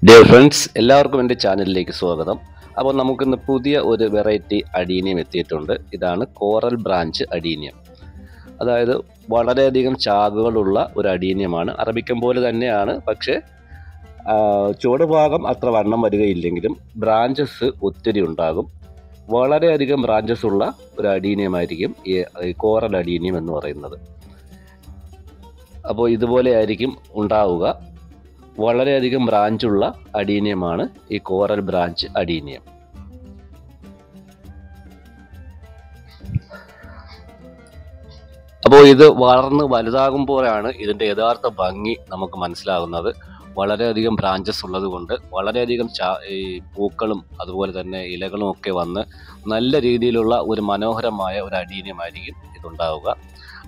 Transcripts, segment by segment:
Dear friends, എല്ലാവർക്കും എൻ്റെ ചാനലിലേക്ക് സ്വാഗതം. അപ്പോൾ നമുക്കിന്ന് പുതിയ ഒരു വെറൈറ്റി അഡീനിയം എത്തിയിട്ടുണ്ട്. ഇതാണ് കോറൽ ബ്രാഞ്ച് അഡീനിയം. അതായത് വളരെയധികം ചാകുകളുള്ള ഒരു അഡീനിയമാണ്. അറബിക്കം പോലെ തന്നെയാണ്, പക്ഷേ ചുവട് ഭാഗം അത്ര വണ്ണം വരികയില്ലെങ്കിലും ബ്രാഞ്ചസ് ഒത്തിരി ഉണ്ടാകും. വളരെയധികം ബ്രാഞ്ചസ് ഉള്ള ഒരു അഡീനിയമായിരിക്കും ഈ കോറൽ അഡീനിയം എന്ന് പറയുന്നത്. അപ്പോൾ ഇതുപോലെ ആയിരിക്കും ഉണ്ടാവുക. വളരെയധികം ബ്രാഞ്ചുള്ള അഡീനിയമാണ് ഈ കോറൽ ബ്രാഞ്ച് അഡീനിയം. അപ്പോൾ ഇത് വളർന്ന് വലുതാകുമ്പോഴാണ് ഇതിൻ്റെ യഥാർത്ഥ ഭംഗി നമുക്ക് മനസ്സിലാകുന്നത്. വളരെയധികം ബ്രാഞ്ചസ് ഉള്ളത് കൊണ്ട് വളരെയധികം ഈ പൂക്കളും അതുപോലെ തന്നെ ഇലകളും ഒക്കെ വന്ന് നല്ല രീതിയിലുള്ള ഒരു മനോഹരമായ ഒരു അഡീനിയമായിരിക്കും ഇതുണ്ടാവുക.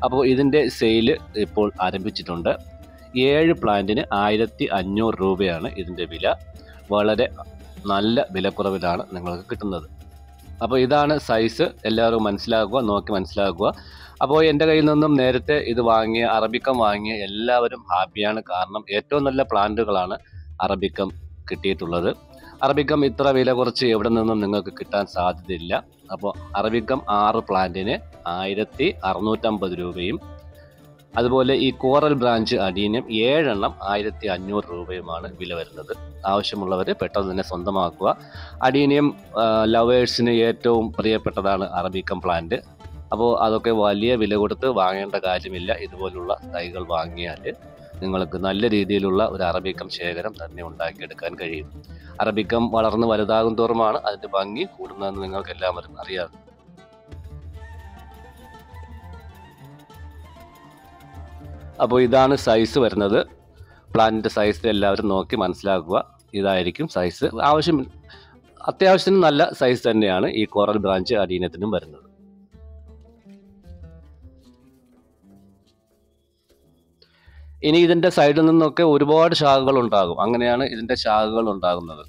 അപ്പോൾ ഇതിൻ്റെ സെയില് ഇപ്പോൾ ആരംഭിച്ചിട്ടുണ്ട്. 7 പ്ലാന്റിന് 1500 രൂപയാണ് ഇതിൻ്റെ വില. വളരെ നല്ല വിലക്കുറവിലാണ് നിങ്ങൾക്ക് കിട്ടുന്നത്. അപ്പോൾ ഇതാണ് സൈസ്. എല്ലാവരും നോക്കി മനസ്സിലാക്കുക. അപ്പോൾ എൻ്റെ കയ്യിൽ നിന്നും നേരത്തെ ഇത് വാങ്ങിയ അറബിക്കം വാങ്ങിയ എല്ലാവരും ഹാപ്പിയാണ്. കാരണം ഏറ്റവും നല്ല പ്ലാന്റുകളാണ് അറബിക്കം കിട്ടിയിട്ടുള്ളത്. അറബിക്കം ഇത്ര വില കുറച്ച് എവിടെ നിന്നും നിങ്ങൾക്ക് കിട്ടാൻ സാധ്യതയില്ല. അപ്പോൾ അറബിക്കം 6 പ്ലാന്റിന് 1650 രൂപയും അതുപോലെ ഈ കോറൽ ബ്രാഞ്ച് അഡീനിയം 7 എണ്ണം 1500 രൂപയുമാണ് വില വരുന്നത്. ആവശ്യമുള്ളവർ പെട്ടെന്ന് തന്നെ സ്വന്തമാക്കുക. അഡീനിയം ലവേഴ്സിന് ഏറ്റവും പ്രിയപ്പെട്ടതാണ് അറബിക്കം പ്ലാന്റ്. അപ്പോൾ അതൊക്കെ വലിയ വില കൊടുത്ത് വാങ്ങേണ്ട കാര്യമില്ല. ഇതുപോലുള്ള തൈകൾ വാങ്ങിയാൽ നിങ്ങൾക്ക് നല്ല രീതിയിലുള്ള ഒരു അറബിക്കം ശേഖരം തന്നെ ഉണ്ടാക്കിയെടുക്കാൻ കഴിയും. അറബിക്കം വളർന്ന് വലുതാകും തോറുമാണ് അതിൻ്റെ ഭംഗി കൂടുന്നതെന്ന് നിങ്ങൾക്ക് എല്ലാവരും അറിയാം. അപ്പോൾ ഇതാണ് സൈസ് വരുന്നത്. പ്ലാന്റിൻ്റെ സൈസ് എല്ലാവരും നോക്കി മനസ്സിലാക്കുക. ഇതായിരിക്കും സൈസ്. അത്യാവശ്യത്തിന് നല്ല സൈസ് തന്നെയാണ് ഈ കോറൽ ബ്രാഞ്ച് അഡീനിയത്തിനും വരുന്നത്. ഇനി ഇതിൻ്റെ സൈഡിൽ നിന്നൊക്കെ ഒരുപാട് ശാഖകൾ ഉണ്ടാകും. അങ്ങനെയാണ് ഇതിൻ്റെ ശാഖകൾ ഉണ്ടാകുന്നത്.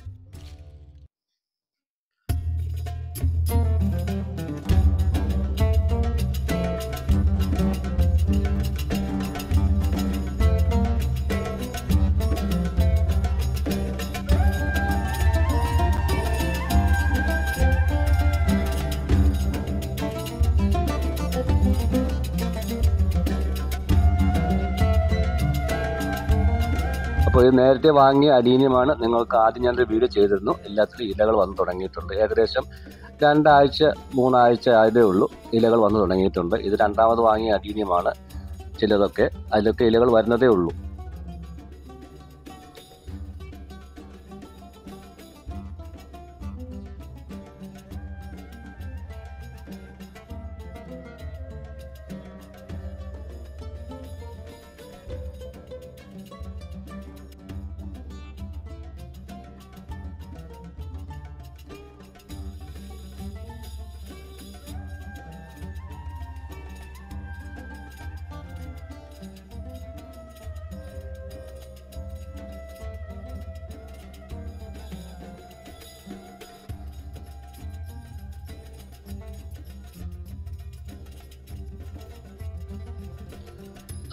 അപ്പോൾ ഇത് നേരത്തെ വാങ്ങിയ അഡീനിയമാണ്. നിങ്ങൾക്ക് ആദ്യം ഞാനൊരു വീഡിയോ ചെയ്തിരുന്നു. എല്ലാത്തിലും ഇലകൾ വന്നു തുടങ്ങിയിട്ടുണ്ട്. ഏകദേശം 2 ആഴ്ച 3 ആഴ്ച ആയതേ ഉള്ളൂ ഇലകൾ വന്നു തുടങ്ങിയിട്ടുണ്ട്. ഇത് രണ്ടാമത് വാങ്ങിയ അഡീനിയമാണ്. അതിലൊക്കെ ഇലകൾ വരുന്നതേ ഉള്ളൂ.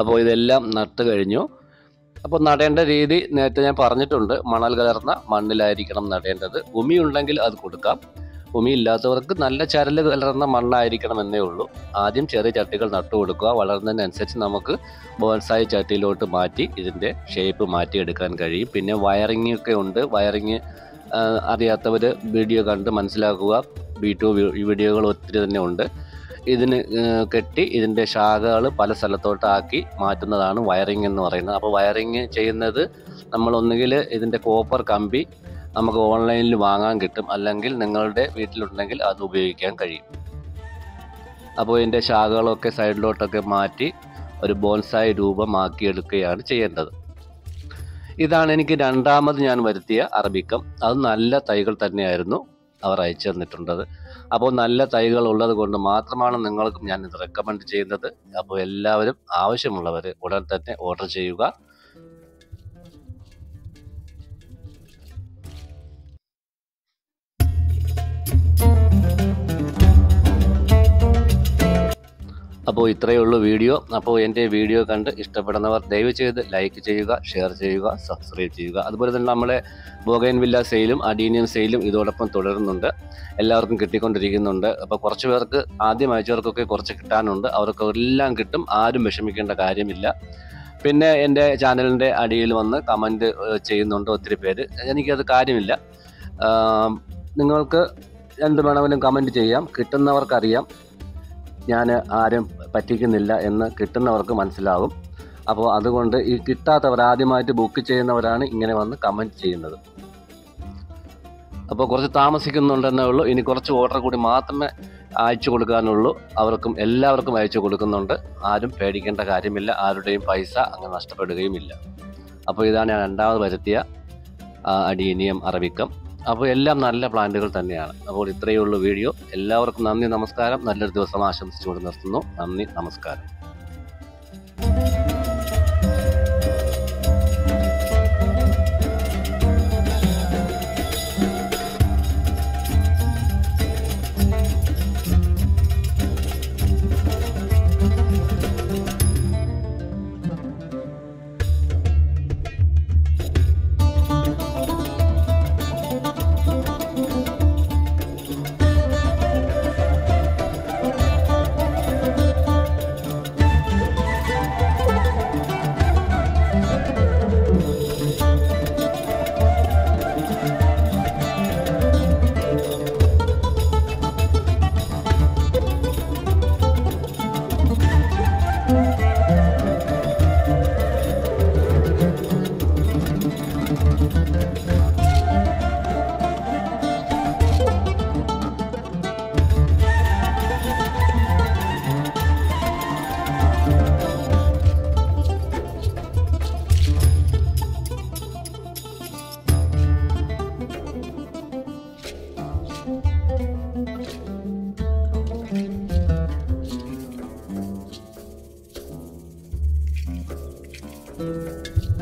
അപ്പോൾ ഇതെല്ലാം നട്ട് കഴിഞ്ഞു. അപ്പോൾ നടേണ്ട രീതി നേരത്തെ ഞാൻ പറഞ്ഞിട്ടുണ്ട്. മണൽ കലർന്ന മണ്ണിലായിരിക്കണം നടേണ്ടത്. ഉമി ഉണ്ടെങ്കിൽ അത് കൊടുക്കാം. ഉമി ഇല്ലാത്തവർക്ക് നല്ല ചരല് കലർന്ന മണ്ണായിരിക്കണം എന്നേ ഉള്ളൂ. ആദ്യം ചെറിയ ചട്ടികൾ നട്ടു കൊടുക്കുക. വളർന്നതിനനുസരിച്ച് നമുക്ക് ബോൺസായി ചട്ടിയിലോട്ട് മാറ്റി ഇതിൻ്റെ ഷേപ്പ് മാറ്റിയെടുക്കാൻ കഴിയും. പിന്നെ വയറിംഗ് ഒക്കെ ഉണ്ട്. വയറിങ് അറിയാത്തവർ വീഡിയോ കണ്ട് മനസ്സിലാക്കുക. വീഡിയോകൾ ഒത്തിരി തന്നെ ഉണ്ട്. ഇതിന് കെട്ടി ഇതിൻ്റെ ശാഖകൾ പല സ്ഥലത്തോട്ടാക്കി മാറ്റുന്നതാണ് വയറിംഗ് എന്ന് പറയുന്നത്. അപ്പോൾ വയറിംഗ് ചെയ്യുന്നത് നമ്മൾ ഒന്നുകിൽ ഇതിൻ്റെ കോപ്പർ കമ്പി നമുക്ക് ഓൺലൈനിൽ വാങ്ങാൻ കിട്ടും, അല്ലെങ്കിൽ നിങ്ങളുടെ വീട്ടിലുണ്ടെങ്കിൽ അത് ഉപയോഗിക്കാൻ കഴിയും. അപ്പോൾ ഇതിൻ്റെ ശാഖകളൊക്കെ സൈഡിലോട്ടൊക്കെ മാറ്റി ഒരു ബോൺസായി രൂപമാക്കിയെടുക്കുകയാണ് ചെയ്യേണ്ടത്. ഇതാണ് എനിക്ക് രണ്ടാമത് ഞാൻ വരുത്തിയ അറബിക്കം. അത് നല്ല തൈകൾ തന്നെയായിരുന്നു അവർ അയച്ചു തന്നിട്ടുള്ളത്. അപ്പോൾ നല്ല തൈകൾ ഉള്ളത് കൊണ്ട് മാത്രമാണ് നിങ്ങൾക്കും ഞാൻ ഇത് റെക്കമെൻഡ് ചെയ്യുന്നത്. അപ്പോൾ എല്ലാവരും ആവശ്യമുള്ളവർ ഉടൻ തന്നെ ഓർഡർ ചെയ്യുക. അപ്പോൾ ഇത്രയേ ഉള്ളൂ വീഡിയോ. അപ്പോൾ എൻ്റെ വീഡിയോ കണ്ട് ഇഷ്ടപ്പെടുന്നവർ ദയവ് ചെയ്ത് ലൈക്ക് ചെയ്യുക, ഷെയർ ചെയ്യുക, സബ്സ്ക്രൈബ് ചെയ്യുക. അതുപോലെ തന്നെ നമ്മളെ ബോഗൈൻവില്ല സെയിലും അഡീനിയം സെയിലും ഇതോടൊപ്പം തുടരുന്നുണ്ട്. എല്ലാവർക്കും കിട്ടിക്കൊണ്ടിരിക്കുന്നുണ്ട്. അപ്പോൾ കുറച്ച് പേർക്ക് ആദ്യം അയച്ചവർക്കൊക്കെ കുറച്ച് കിട്ടാനുണ്ട്. അവർക്കെല്ലാം കിട്ടും, ആരും വിഷമിക്കേണ്ട കാര്യമില്ല. പിന്നെ എൻ്റെ ചാനലിൻ്റെ അടിയിൽ വന്ന് കമൻറ്റ് ചെയ്യുന്നുണ്ട് ഒത്തിരി പേര്. എനിക്കത് കാര്യമില്ല. നിങ്ങൾക്ക് എന്ത് വേണമെങ്കിലും കമൻറ്റ് ചെയ്യാം. കിട്ടുന്നവർക്കറിയാം ഞാൻ ആരും പറ്റിക്കുന്നില്ല എന്ന് കിട്ടുന്നവർക്ക് മനസ്സിലാകും. അപ്പോൾ അതുകൊണ്ട് ഈ കിട്ടാത്തവർ, ആദ്യമായിട്ട് ബുക്ക് ചെയ്യുന്നവരാണ് ഇങ്ങനെ വന്ന് കമൻറ്റ് ചെയ്യുന്നത്. അപ്പോൾ കുറച്ച് താമസിക്കുന്നുണ്ടെന്നേ ഉള്ളൂ. ഇനി കുറച്ച് ഓർഡർ കൂടി മാത്രമേ അയച്ചു കൊടുക്കാനുള്ളൂ. എല്ലാവർക്കും അയച്ചു കൊടുക്കുന്നുണ്ട്. ആരും പേടിക്കേണ്ട കാര്യമില്ല. ആരുടെയും പൈസ അങ്ങനെ നഷ്ടപ്പെടുകയുമില്ല. അപ്പോൾ ഇതാണ് ഞാൻ രണ്ടാമത് വരുത്തിയ അഡീനിയം അറബിക്കം. അപ്പോൾ എല്ലാം നല്ല പ്ലാന്റുകൾ തന്നെയാണ്. അപ്പോൾ ഇത്രയേ ഉള്ളൂ വീഡിയോ. എല്ലാവർക്കും നന്ദി, നമസ്കാരം. നല്ലൊരു ദിവസം ആശംസിച്ചുകൊണ്ട് നിർത്തുന്നു. നന്ദി, നമസ്കാരം.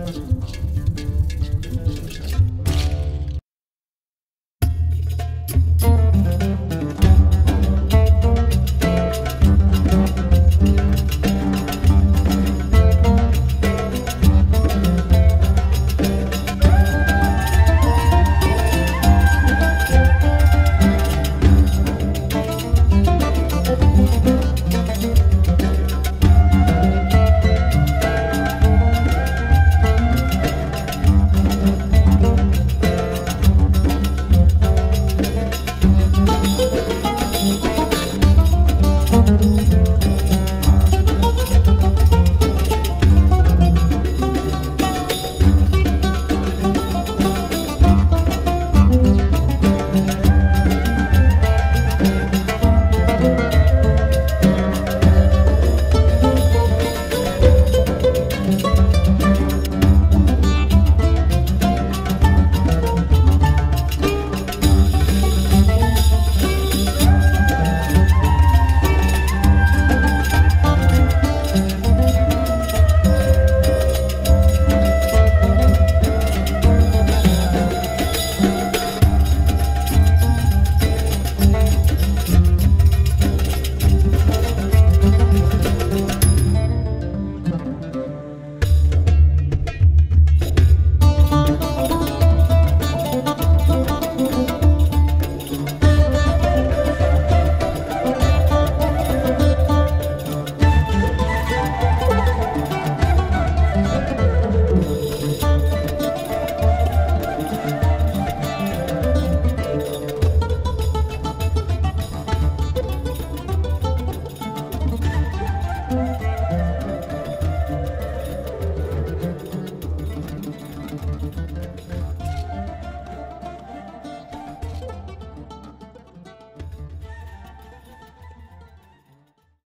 Thank you.